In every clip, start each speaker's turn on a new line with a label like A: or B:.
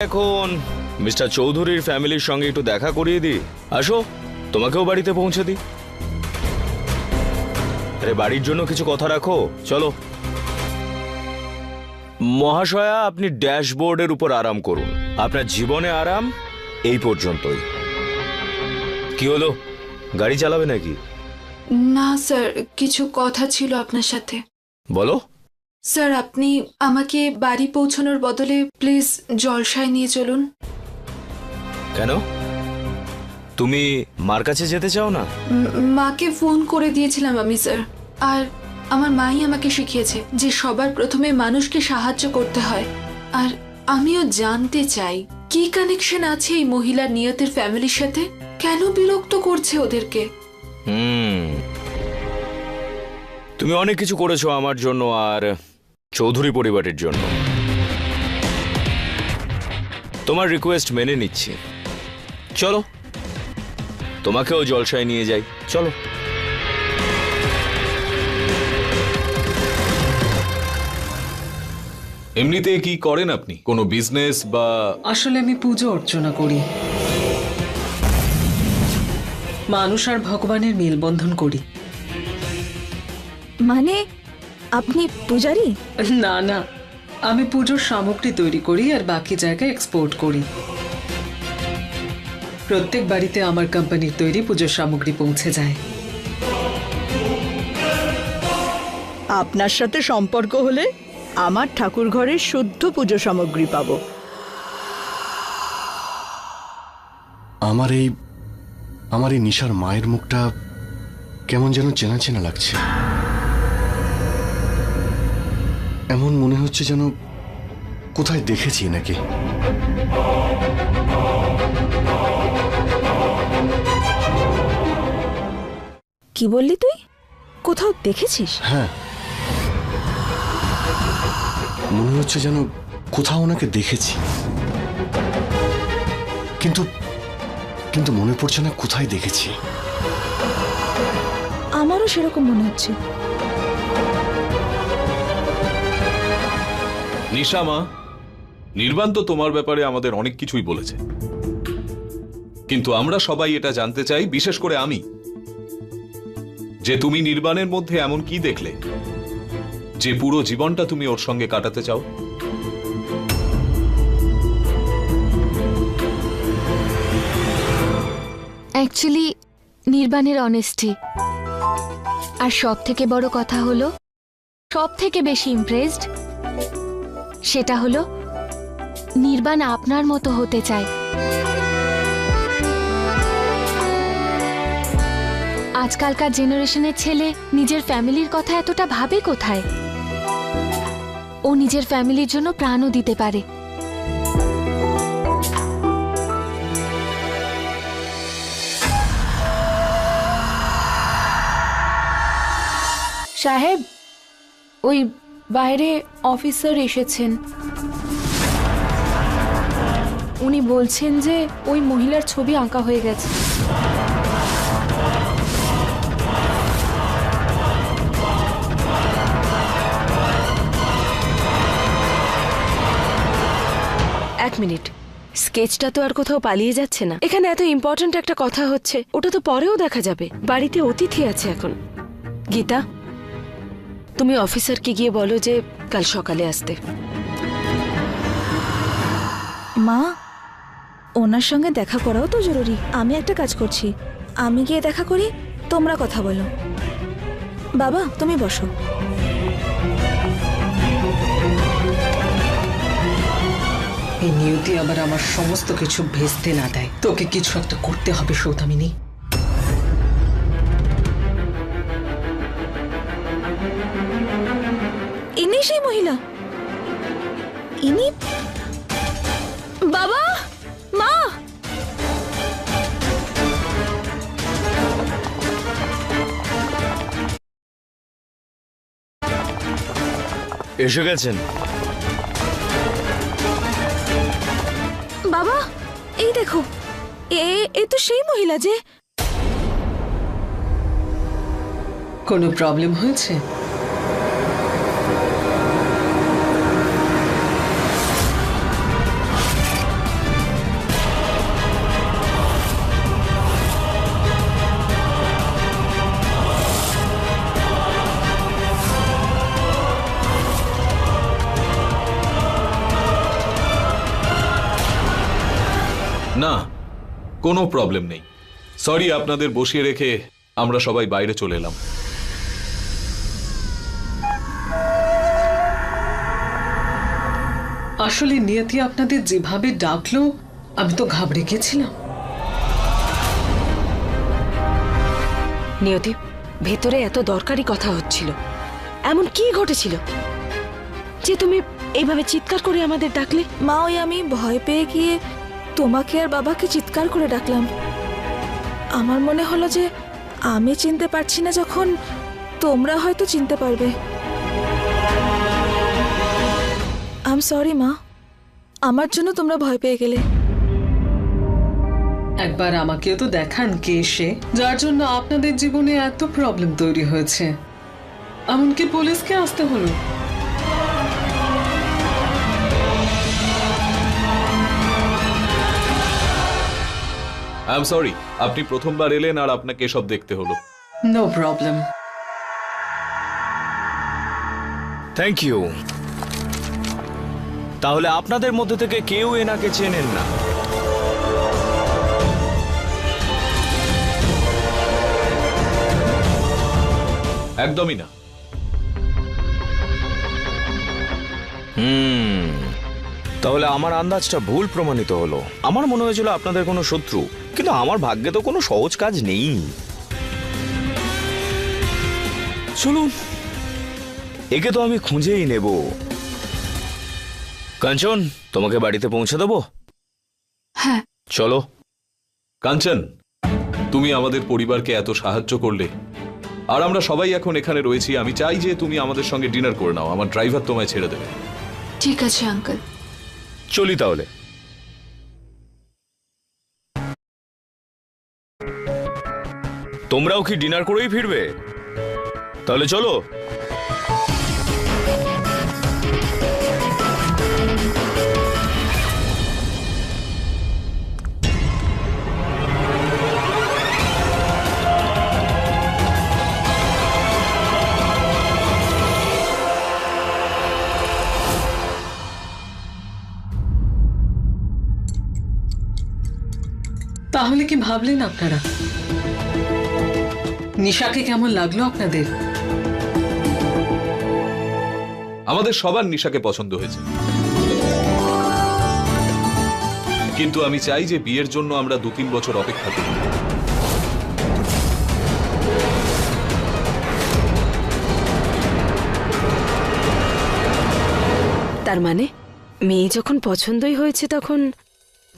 A: এখন মিস্টার চৌধুরীর ফ্যামিলির সঙ্গে একটু দেখা করিয়ে দিই। আসো, তোমাকেও বাড়িতে পৌঁছে দিই। আরে বাড়ির জন্য কিছু কথা রাখো, চলো। মহাশয়া, আপনি ড্যাশবোর্ডের উপর আরাম করুন। আপনার জীবনে আরাম এই পর্যন্তই। কি হলো, গাড়ি চালাবে নাকি?
B: না স্যার, কিছু কথা ছিল আপনার সাথে।
A: বলো।
B: স্যার, আপনি আমাকে বাড়ি পৌঁছানোর বদলে প্লিজ জলসায় নিয়ে চলুন।
A: কেন, তুমি মার কাছে যেতে চাও না?
B: মাকে ফোন করে দিয়েছিলাম আমি স্যার, আর আমার মাই আমাকে শিখিয়েছে যে সবার প্রথমে মানুষকে সাহায্য করতে হয়। আর আমিও জানতে চাই কি কানেকশন আছে এই মহিলার নিয়তের ফ্যামিলির সাথে, কেন বিরক্ত করছে ওদেরকে।
A: তুমি অনেক কিছু করেছো আমার জন্য আর চৌধুরী পরিবারের জন্য। তোমার রিকোয়েস্ট মেনে নিচ্ছি। চলো, তোমাকেও জলসায় নিয়ে যাই, চলো।
C: এমনিতে কি করেন আপনি? কোনো বিজনেস বা?
D: আসলে আমি পুজো অর্চনা করি, মানুষ আর ভগবানের মেলবন্ধন করি।
E: মানে আপনি পূজারি?
D: না না, আমি পুজোর সামগ্রী তৈরি করি আর বাকি জায়গায় এক্সপোর্ট করি। প্রত্যেক বাড়িতে আমার কোম্পানির তৈরি পুজোর সামগ্রী পৌঁছে যায়।
E: আপনার সাথে সম্পর্ক হলে আমার ঠাকুর ঘরের শুদ্ধ পুজো সামগ্রী পাবো।
F: আমার এই নিশার মায়ের মুখটা কেমন যেন চেনা চেনা লাগছে। এমন মনে হচ্ছে যেন কোথায় দেখেছি নাকি।
E: কি বললি তুই? কোথাও দেখেছিস?
F: হ্যাঁ, মনে হচ্ছে যেন কোথাও ওনাকে দেখেছি, কিন্তু কিন্তু মনে পড়ছে না কোথায় দেখেছি।
E: আমারও সেরকম মনে হচ্ছে।
C: নিশা মা, নির্বাণ তো তোমার ব্যাপারে আমাদের অনেক কিছুই বলেছে, কিন্তু আমরা সবাই এটা জানতে চাই, বিশেষ করে আমি, যে তুমি নির্বাণের মধ্যে এমন কি দেখলে যে পুরো জীবনটা তুমি ওর সঙ্গে কাটাতে চাও?
G: অ্যাকচুয়ালি নির্বাণের অনেস্টি, আর সব থেকে বড় কথা হলো, সব থেকে বেশি ইমপ্রেসড সেটা হলো নির্বাণ আপনার মতো হতে চায়। আজকালকার জেনারেশনের ছেলে নিজের ফ্যামিলির কথা এতটা ভাবে কোথায়? ও নিজের ফ্যামিলির জন্য প্রাণও দিতে পারে।
B: সাহেব, ওই বাইরে অফিসার এসেছেন। উনি বলছেন যে ওই মহিলার ছবি আঁকা হয়ে গেছে।
H: এক মিনিট, স্কেচটা তো আর কোথাও পালিয়ে যাচ্ছে না। এখানে এত ইম্পর্ট্যান্ট একটা কথা হচ্ছে, ওটা তো পরেও দেখা যাবে। বাড়িতে অতিথি আছে এখন। গীতা, তুমি অফিসারকে গিয়ে বলো যে কাল সকালে আসতে।
E: মা, ওনার সঙ্গে দেখা করাও তো জরুরি। আমি একটা কাজ করছি, আমি গিয়ে দেখা করি, তোমরা কথা বলো। বাবা, তুমি বসো।
D: এই নিয়তি আবার আমার সমস্ত কিছু ভেস্তে না দেয়। তোকে কিছু একটা করতে হবে সৌদামিনী।
E: ইনি সেই মহিলা? ইনি? বাবা, মা,
A: এসে গেছেন?
E: বাবা, এই দেখো, এ তো সেই মহিলা যে।
D: কোনো প্রবলেম হয়েছে?
C: না, কোনো প্রবলেম নেই। সরি, আপনাদের বসিয়ে রেখে আমরা সবাই বাইরে চলে এলাম।
D: আসলে নিয়তি আপনাদের যেভাবে ডাকলো আমি তো ঘাবড়ে গেছিলাম।
H: নিয়তি, ভেতরে এত দরকারি কথা হচ্ছিল, এমন কি ঘটেছিল যে তুমি এইভাবে চিৎকার করে আমাদের ডাকলে?
E: মা, ওই আমি ভয় পেয়ে গিয়ে তোমাকে আর বাবাকে চিৎকার করে ডাকলাম। আমার মনে হলো যে আমি চিনতে পারছি না, যখন তোমরা হয়তো চিনতে পারবে। আই এম সরি মা, আমার জন্য তোমরা ভয় পেয়ে গেলে।
D: একবার আমাকেও তো দেখান কে সে, যার জন্য আপনাদের জীবনে এত প্রবলেম তৈরি হয়েছে, এমনকি পুলিশকে আসতে হলো।
C: আই এম সরি, আপনি প্রথমবার এলেন আর আপনাকে এসব দেখতে হলো।
D: No problem.
A: Thank you. তাহলে আপনাদের মধ্যে থেকে কেউ এনাকে চেনেন না?
C: একদমই না।
A: তাহলে আমার আন্দাজটা ভুল প্রমাণিত হলো। আমার মনে হয়েছিল আপনাদের কোনো শত্রু, কিন্তু আমার ভাগ্যে তো কোনো সহজ কাজ নেই। চলুন, একে তো আমি খুঁজেই নেব। কাঞ্চন, তোমাকে বাড়িতে পৌঁছে দেবো?
B: হ্যাঁ।
A: চলো।
C: কাঞ্চন, তুমি আমাদের পরিবারকে এত সাহায্য করলে, আর আমরা সবাই এখন এখানে রয়েছি। আমি চাই যে তুমি আমাদের সঙ্গে ডিনার করে নাও। আমার ড্রাইভার তোমায় ছেড়ে দেবে।
B: ঠিক আছে আঙ্কেল।
A: চলি তাহলে। তোমরাও কি ডিনার করেই ফিরবে? তাহলে চলো।
D: তাহলে কি ভাবলেন আপনারা? নিশাকে কেমন লাগলো আপনাদের?
C: আমাদের সবার নিশাকে পছন্দ হয়েছে, কিন্তু আমি চাই যে বিয়ের জন্য আমরা 2-3 বছর অপেক্ষা করি।
H: তার মানে মেয়ে যখন পছন্দই হয়েছে তখন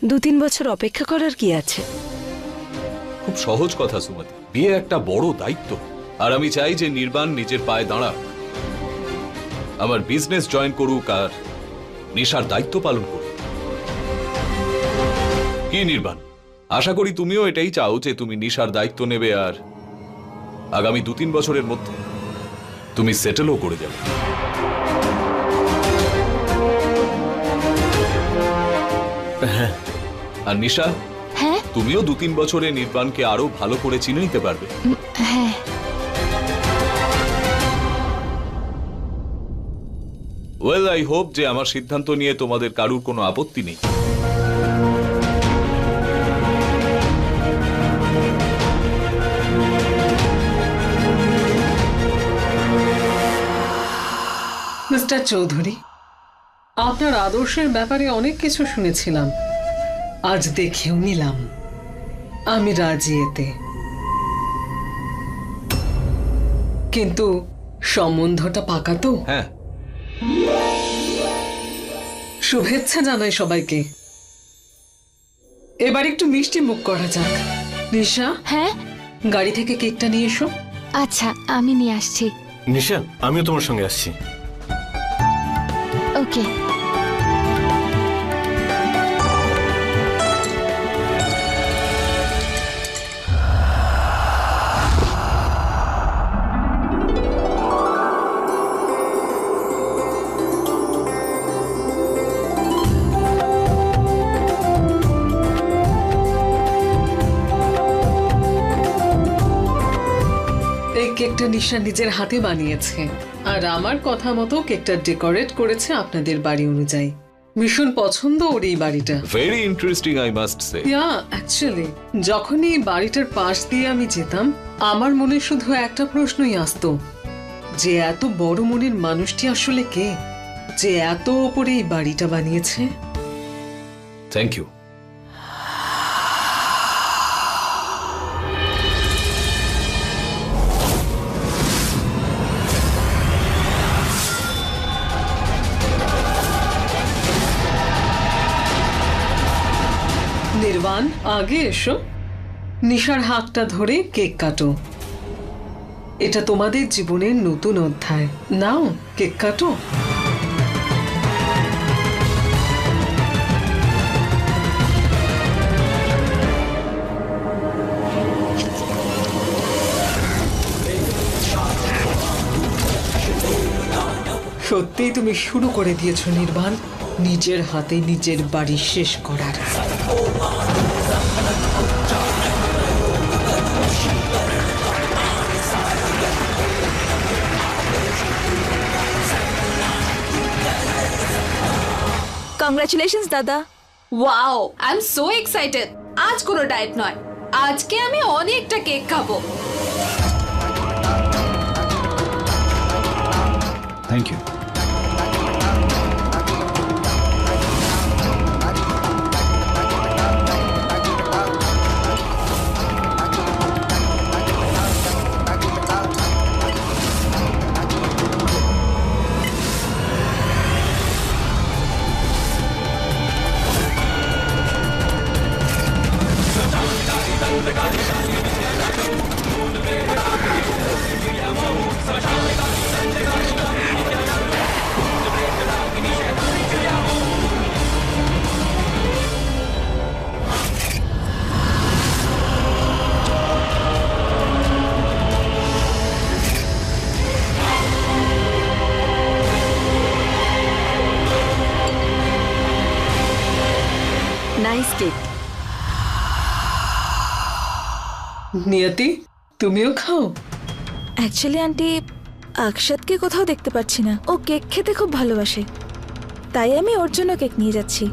H: 2-3 বছর অপেক্ষা করার কি আছে?
C: খুব সহজ কথা সুমতি, বিয়ে একটা বড় দায়িত্ব, আর আমি চাই যে নির্বাণ নিজের পায়ে দাঁড়াক, আমার বিজনেস জয়েন করুক আর নিশার দায়িত্ব পালন করুক। কি নির্বাণ, আশা করি তুমিও এটাই চাও যে তুমি নিশার দায়িত্ব নেবে আর আগামী 2-3 বছরের মধ্যে তুমি সেটেলও করে যাবে। আর নিশা,
G: হ্যাঁ
C: তুমিও 2-3 বছরে নির্বাণকে আরো ভালো করে চিনে নিতে পারবে।
G: হ্যাঁ।
C: ওয়েল, আই হোপ যে আমার সিদ্ধান্ত নিয়ে তোমাদের কারুর কোনো আপত্তি নেই।
D: মিস্টার চৌধুরী, আপনার আদর্শের ব্যাপারে অনেক কিছু শুনেছিলাম, আজ দেখেও নিলাম। আমি রাজি এতে, কিন্তু সম্বন্ধটা পাকা তো?
C: হ্যাঁ,
D: শুভেচ্ছা জানাই সবাইকে। এবার একটু মিষ্টি মুখ করা যাক। নিশা,
G: হ্যাঁ
D: গাড়ি থেকে কেকটা নিয়ে এসো।
G: আচ্ছা, আমি নিয়ে আসছি।
F: নিশা, আমিও তোমার সঙ্গে আসছি।
G: ওকে।
D: এই কেকটা নিশা নিজের হাতে বানিয়েছে, আর আমার কথা মতো কেকটা ডেকোরেট করেছে আপনাদের বাড়ি অনুযায়ী। ভীষণ পছন্দ ওর এই বাড়িটা।
C: Very interesting I must say.
D: Yeah actually যখনই এই বাড়িটার পাশ দিয়ে আমি যেতাম আমার মনে শুধু একটা প্রশ্নই আসতো, যে এত বড় মনের মানুষটি আসলে কে, যে এত ওপরে এই বাড়িটা বানিয়েছে।
C: Thank you.
D: নির্বাণ, আগে এসো। নিশার হাতটা ধরে কেক কাটো। এটা তোমাদের জীবনের নতুন অধ্যায়। নাও কেক কাটো। সত্যিই তুমি শুরু করে দিয়েছো নির্বাণ, নিজের হাতে নিজের বাড়ি শেষ করার।
E: কংগ্রাচুলেশনস দাদা।
B: Wow, I am so excited. আজ কোনো ডায়েট নয়, আজকে আমি অনেকটা কেক খাবো।
A: Thank you.
H: Nice cake.
D: Niyati, তুমিও খাও।
E: অ্যাকচুয়ালি আন্টি, অক্ষতকে কোথাও দেখতে পাচ্ছি না। ও কেক খেতে খুব ভালোবাসে, তাই আমি ওর জন্য কেক নিয়ে যাচ্ছি।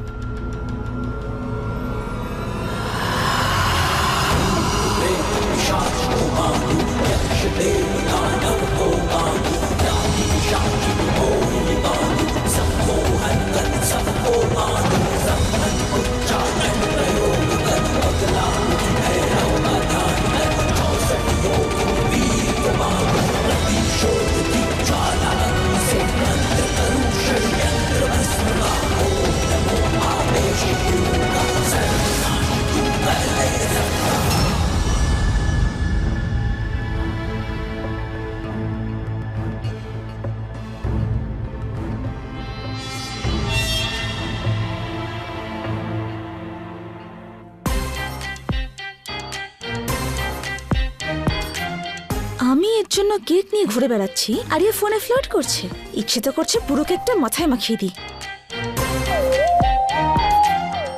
E: আমি এর জন্য কেক নিয়ে ঘুরে বেড়াচ্ছি আর এ ফোনে ফ্লার্ট করছে। ইচ্ছে তো করছে পুরো কেকটা মাথায় মাখিয়ে দিই।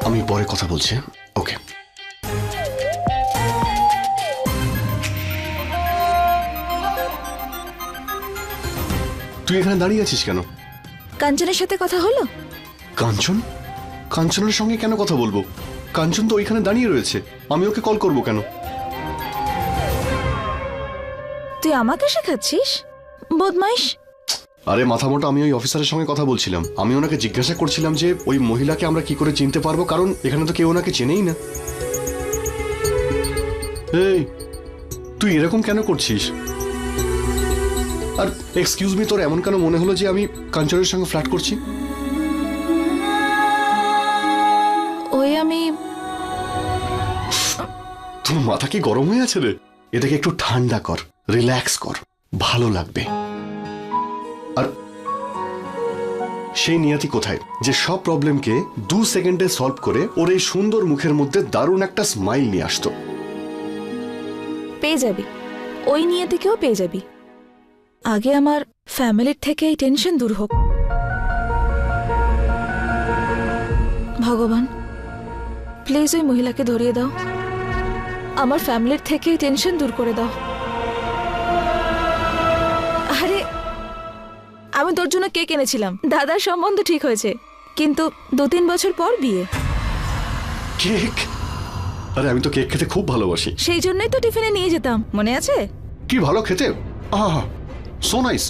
F: আমি পরে কথা বলছি। ওকে। তুই এখানে দাঁড়িয়ে আছিস কেন?
E: কাঞ্চনের সাথে কথা হলো?
F: কাঞ্চন? কাঞ্চনের সঙ্গে কেন কথা বলবো? কাঞ্চন তো ওইখানে দাঁড়িয়ে রয়েছে, আমি ওকে কল করব কেন?
E: তুই আমাকে শেখাচ্ছিস? বদমাইশ।
F: আরে মাথা মোটা, আমি ওই অফিসারের সঙ্গে কথা বলছিলাম। আমি ওনাকে জিজ্ঞাসা করছিলাম যে ওই মহিলাকে আমরা কি করে চিনতে পারবো, কারণ এখানে তো কেউ ওনাকে চেনেই না। এই, তুই এরকম কেন করছিস? আর এক্সকিউজ মি, তোর এমন কেন মনে হলো যে আমি কাঞ্চনের সঙ্গে ফ্ল্যাট করছি?
E: ওই আমি
F: তোর মাথা কি গরম হয়ে আছে রে? এটাকে একটু ঠান্ডা কর, রিল্যাক্স কর, ভালো লাগবে। আর সেই নিয়তি কোথায় যে সব প্রবলেমকে 2 সেকেন্ডে সলভ করে ওর এই সুন্দর মুখের মধ্যে দারুণ একটা স্মাইল নিয়ে আসতো?
E: পেয়ে যাবি, ওই নিয়তিকেও পেয়ে যাবি। আগে আমার ফ্যামিলির থেকে এই টেনশন দূর হোক। ভগবান, প্লিজ ওই মহিলাকে ধরিয়ে দাও, আমার ফ্যামিলির থেকে এই টেনশন দূর করে দাও। আরে আমি তোর জন্য কেক এনেছিলাম, দাদার সম্বন্ধ ঠিক হয়েছে, কিন্তু 2-3 বছর পর বিয়ে।
F: কেক? আরে আমি তো কেক খেতে খুব ভালোবাসি।
E: সেই জন্যই তো টিফিনে নিয়ে যেতাম, মনে আছে?
F: কি ভালো খেতে, আহা, সো নাইস।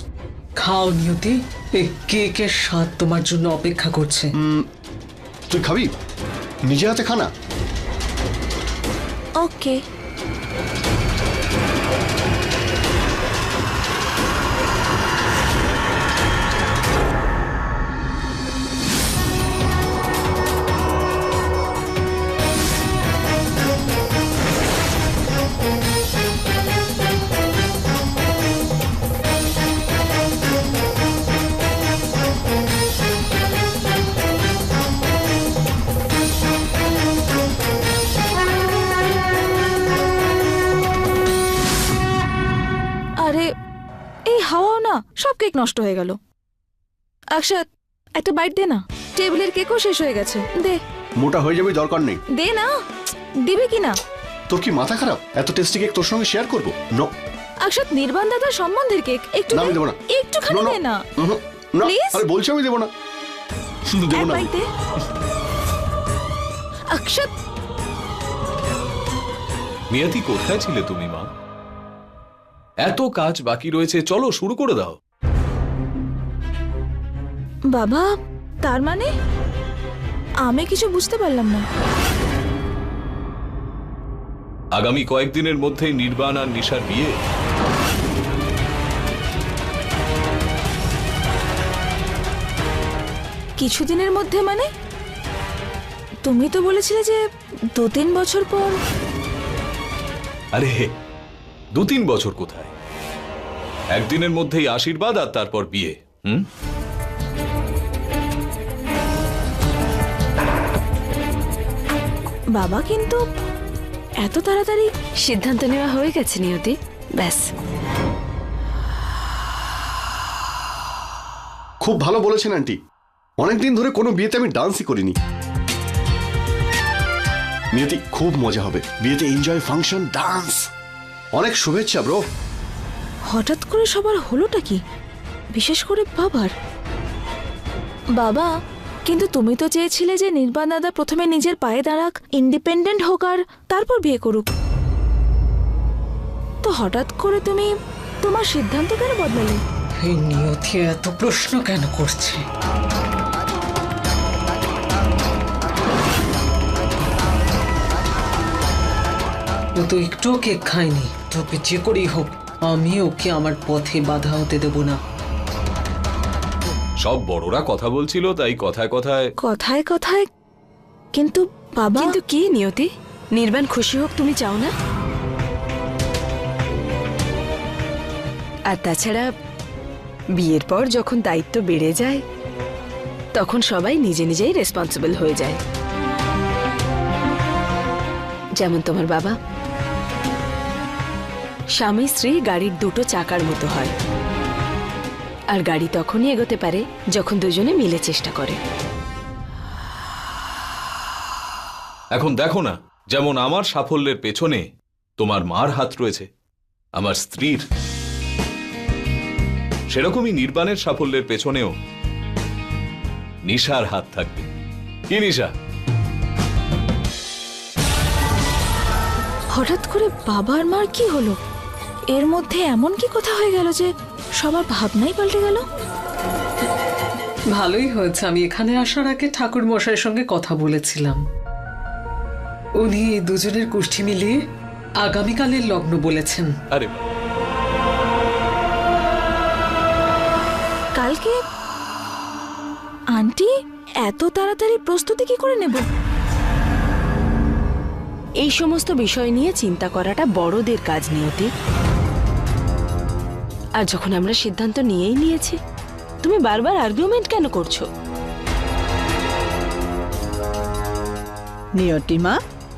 D: খাও নিয়তি, এই কেকের স্বাদ তোমার জন্য অপেক্ষা করছে।
F: তুই খাবি? নিজে হাতে খানা।
E: ওকে। আরে এই হাওয়াও না, সব কেক নষ্ট হয়ে গেল। অক্ষত, একটা বাইট দে না, টেবিলের কেকও শেষ হয়ে গেছে। দে।
F: মোটা হয়ে যাবে, দরকার নেই।
E: দে না, দিবি কি না?
F: তোর কি মাথা খারাপ? এত টেস্টি কেক তোর সঙ্গে শেয়ার করবো? নো।
E: অক্ষত, নির্বাণ দাদার সম্বন্ধের কেক, একটু
F: না, আমি
E: দে।
F: দেবো না।
E: একটুখানি
F: No, no.
E: দে না।
F: না,
E: Please?
F: আরে বলছি আমি দেবো না। দেবো
E: এক
F: না।
E: বাইট দে। অক্ষত,
C: নিয়তি, কোথায় ছিলে তুমি মা? এত কাজ বাকি রয়েছে, চলো শুরু করে দাও।
E: বাবা, তার মানে আমি কিছু বুঝতে পারলাম না।
C: আগামী কয়েকদিনের মধ্যেই নির্বাণ আর নিশার বিয়ে।
E: কিছুদিনের মধ্যে মানে? তুমি তো বলেছিলে যে 2-3 বছর পর।
C: আরে 2-3 বছর কোথায়, একদিনের মধ্যেই আশীর্বাদ আর তারপর বিয়ে।
E: বাবা, কিন্তু এত তাড়াতাড়ি?
H: সিদ্ধান্ত নেওয়া হয়ে গেছে নিয়তি, ব্যাস।
F: খুব ভালো বলেছেন আন্টি। অনেকদিন ধরে কোনো বিয়েতে আমি ডান্সই করিনি। নিয়তি, খুব মজা হবে বিয়েতে। Enjoy, function, dance. অনেক শুভেচ্ছা ব্রো।
E: হঠাৎ করে সবার হলোটা কি, বিশেষ করে বাবার? বাবা, কিন্তু তুমি তো চেয়েছিলে যে নির্বাণ দাদা প্রথমে নিজের পায়ে দাঁড়াক, ইন্ডিপেন্ডেন্ট হোক, আর তারপর বিয়ে করুক। তো হঠাৎ করে তুমি তোমার সিদ্ধান্ত কেন বদলালে?
D: এই নিয়তি এত প্রশ্ন কেন করছে? ও তো একটুও কেক খায়নি। তবে যে করেই হোক, আমি ওকে আমার পথে বাধা হতে দেব না।
C: সব বড়রা কথা বলছিল, তাই কথায় কথায়।
E: কথায় কথায়? কিন্তু বাবা।
H: কিন্তু কি নিয়তি, নির্বাণ খুশি হোক তুমি চাও না? আর তাছাড়া বিয়ের পর যখন দায়িত্ব বেড়ে যায়, তখন সবাই নিজে নিজেই রেসপন্সিবল হয়ে যায়। যেমন তোমার বাবা। স্বামী স্ত্রী গাড়ির দুটো চাকার মতো হয়, আর গাড়ি তখনই এগোতে পারে যখন দুজনে মিলে চেষ্টা করে।
C: এখন দেখো না, যেমন আমার সাফল্যের পেছনে তোমার মার হাত রয়েছে, আমার স্ত্রীর, সেরকমই নির্বাণের সাফল্যের পেছনেও নিশার হাত থাকবে। কি নিশা?
E: হঠাৎ করে বাবার মার কি হলো? এর মধ্যে এমন কি কথা হয়ে গেল যে সবার ভাবনাই পাল্টে গেল?
D: ভালোই হয়েছে আমি এখানে আসার আগে ঠাকুর মশাইয়ের সঙ্গে কথা বলেছিলাম। উনি এই দুজনের গোষ্ঠী মিলিয়ে আগামীকালের লগ্ন বলেছেন।
C: আরে
E: কালকে? আন্টি, এত তাড়াতাড়ি প্রস্তুতি কি করে নেব?
H: এই সমস্ত বিষয় নিয়ে চিন্তা করাটা বড়দের কাজ নিয়তি। আর যখন আমরা সিদ্ধান্ত নিয়েই নিয়েছি, তুমি বারবার আর্গুমেন্ট কেন করছো?
I: নিয়তিমা,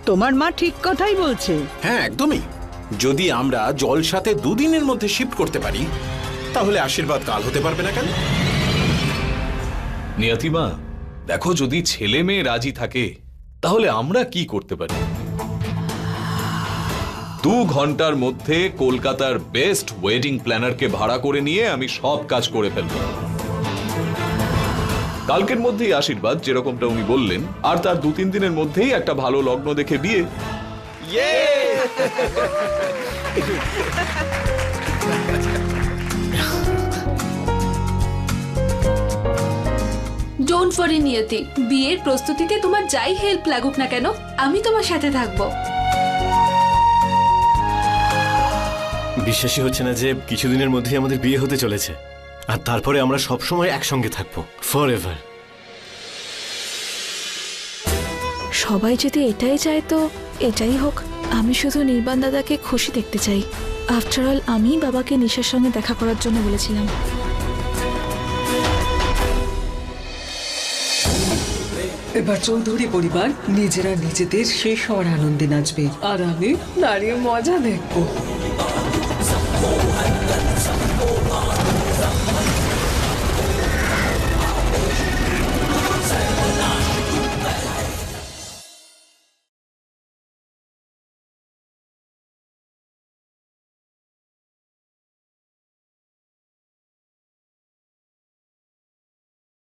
I: তোমার মা ঠিক কথাই বলছে।
J: হ্যাঁ, একদমই। যদি আমরা জলসাতে 2 দিনের মধ্যে শিফট করতে পারি, তাহলে আশীর্বাদ কাল হতে পারবে না কেন?
C: নিয়তিমা, দেখো, যদি ছেলে মেয়ে রাজি থাকে তাহলে আমরা কি করতে পারি? 2 ঘন্টার মধ্যে কলকাতার বেস্ট ওয়েডিং প্ল্যানারকে ভাড়া করে নিয়ে আমি সব কাজ করে ফেলব। কালকের মধ্যেই আশীর্বাদ, যেরকমটা উনি বললেন, আর তার 2-3 দিনের মধ্যেই একটা ভালো লগ্ন দেখে বিয়ে।
B: ডোন্ট ওয়ারি নিয়তি, বিয়ের প্রস্তুতিতে তোমার যাই হেল্প লাগুক না কেন আমি তোমার সাথে থাকবো।
K: বিশ্বাসই হচ্ছে না যে কিছুদিনের মধ্যেই আমাদের বিয়ে হতে চলেছে, আর তারপরে আমরা সব সময় একসঙ্গে থাকবো ফর এভার।
E: সবাই যদি এটাই চায় তো এটাই হোক। আমি শুধু নির্বাণ দাদাকে খুশি দেখতে চাই। আফটার অল আমি বাবাকে নিশার সঙ্গে দেখা করার জন্য বলেছিলাম।
D: এবার চৌধুরী পরিবার নিজেরা নিজেদের শেষ হওয়ার আনন্দে নাচবে, আর আমি দাঁড়িয়ে মজা দেখবো।